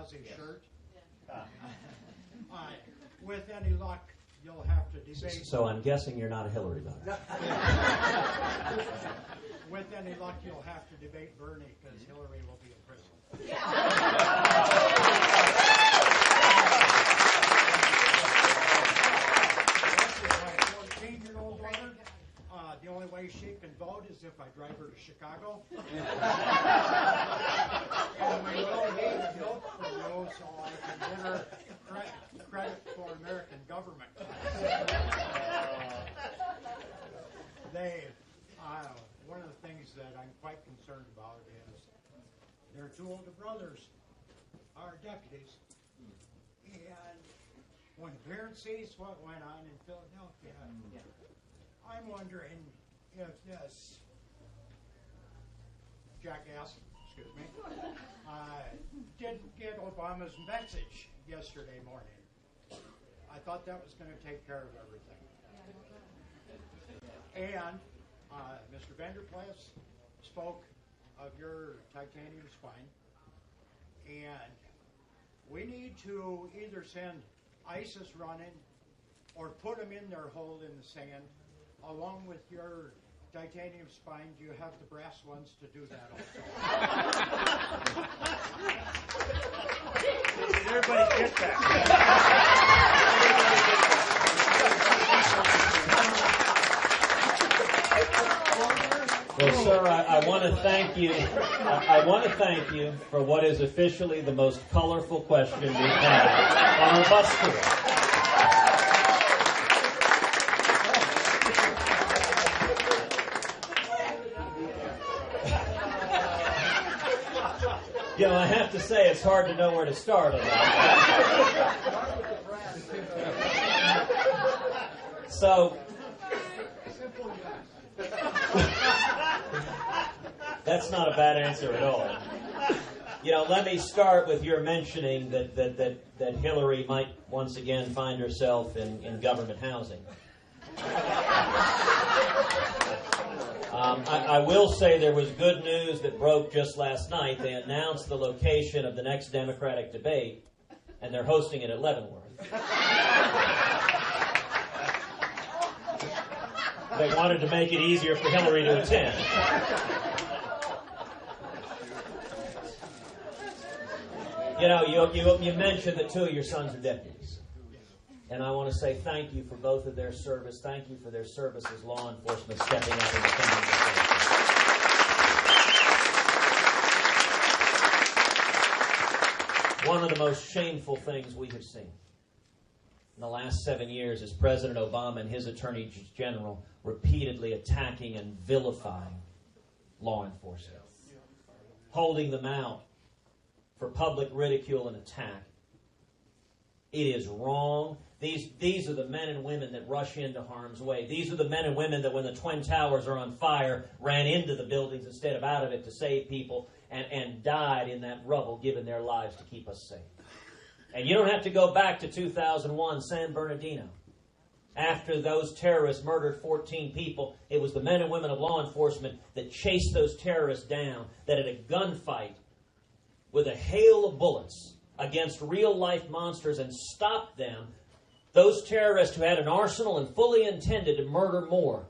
kamikaze shirt. With any luck, you'll have to debate. So I'm guessing you're not a Hillary voter. With any luck, you'll have to debate Bernie because Hillary will be in prison. My 14-year-old daughter, the only way she can vote is if I drive her to Chicago. And we will need a note from you so I can get her credit for American government. One of the things that I'm quite concerned about is their two older brothers are deputies. And when the parent sees what went on in Philadelphia, I'm wondering if this jackass, didn't get Obama's message yesterday morning. I thought that was going to take care of everything. And Mr. Vanderplas spoke of your titanium spine, and we need to either send ISIS running or put them in their hole in the sand. Along with your titanium spine, do you have the brass ones to do that also? Did everybody get that? Well, sir, I want to thank you. I want to thank you for what is officially the most colorful question we've had on our bus tour. You know, I have to say it's hard to know where to start on that. So, that's not a bad answer at all. You know, let me start with your mentioning that Hillary might once again find herself in government housing. I will say there was good news that broke just last night. They announced the location of the next Democratic debate, and they're hosting it at Leavenworth. They wanted to make it easier for Hillary to attend. You know, you mentioned that two of your sons are deputies. And I want to say thank you for both of their service. Thank you for their service as law enforcement stepping up and defending the country. One of the most shameful things we have seen in the last 7 years is President Obama and his Attorney General repeatedly attacking and vilifying law enforcement, holding them out for public ridicule and attack. It is wrong. These are the men and women that rush into harm's way. These are the men and women that when the Twin Towers are on fire ran into the buildings instead of out of it to save people and died in that rubble, giving their lives to keep us safe. And you don't have to go back to 2001, San Bernardino. After those terrorists murdered 14 people, it was the men and women of law enforcement that chased those terrorists down, that had a gunfight with a hail of bullets against real-life monsters and stopped them, those terrorists who had an arsenal and fully intended to murder more.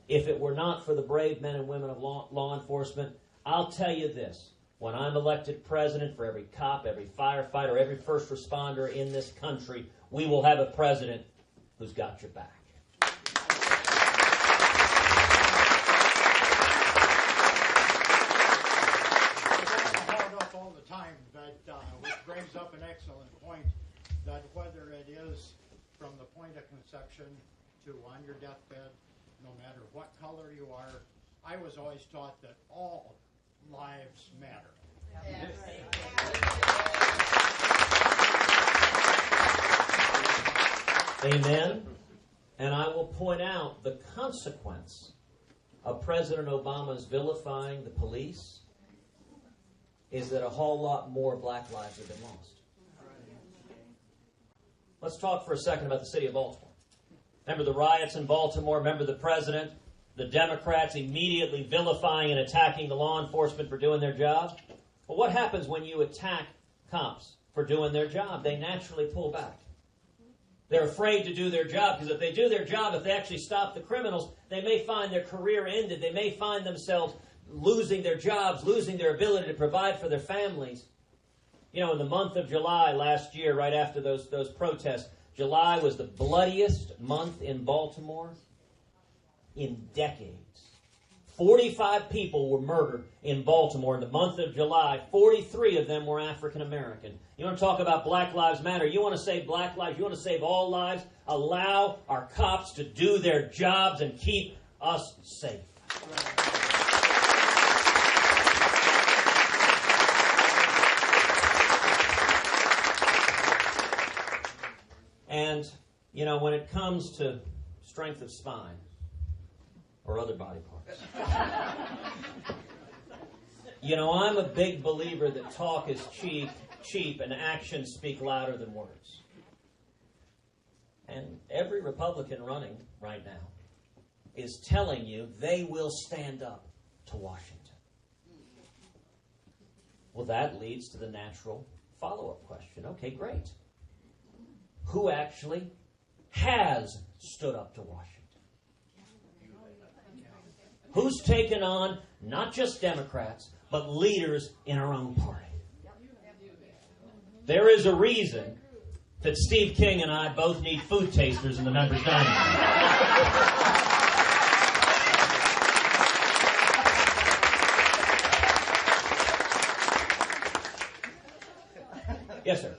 If it were not for the brave men and women of law enforcement, I'll tell you this. When I'm elected president, for every cop, every firefighter, every first responder in this country, we will have a president who's got your back. All the time, which brings up an excellent point, that whether it is from the point of conception to on your deathbed, no matter what color you are, I was always taught that all lives matter. Amen. And I will point out the consequence of President Obama's vilifying the police is that a whole lot more black lives have been lost. Let's talk for a second about the city of Baltimore. Remember the riots in Baltimore? Remember the president? The Democrats immediately vilifying and attacking the law enforcement for doing their job? Well, what happens when you attack cops for doing their job. They naturally pull back. They're afraid to do their job because if they do their job, if they actually stop the criminals, they may find their career ended. They may find themselves losing their jobs, losing their ability to provide for their families. You know, in the month of July last year, right after those protests, July was the bloodiest month in Baltimore in decades. 45 people were murdered in Baltimore in the month of July. 43 of them were African American. You want to talk about Black Lives Matter? You want to save black lives? You want to save all lives? Allow our cops to do their jobs and keep us safe. And, you know, when it comes to strength of spine or other body parts, you know, I'm a big believer that talk is cheap, and actions speak louder than words. And every Republican running right now is telling you they will stand up to Washington. Well, that leads to the natural follow-up question. Okay, great. Who actually has stood up to Washington? Who's taken on not just Democrats, but leaders in our own party? There is a reason that Steve King and I both need food tasters in the members' dining room. Yes, sir.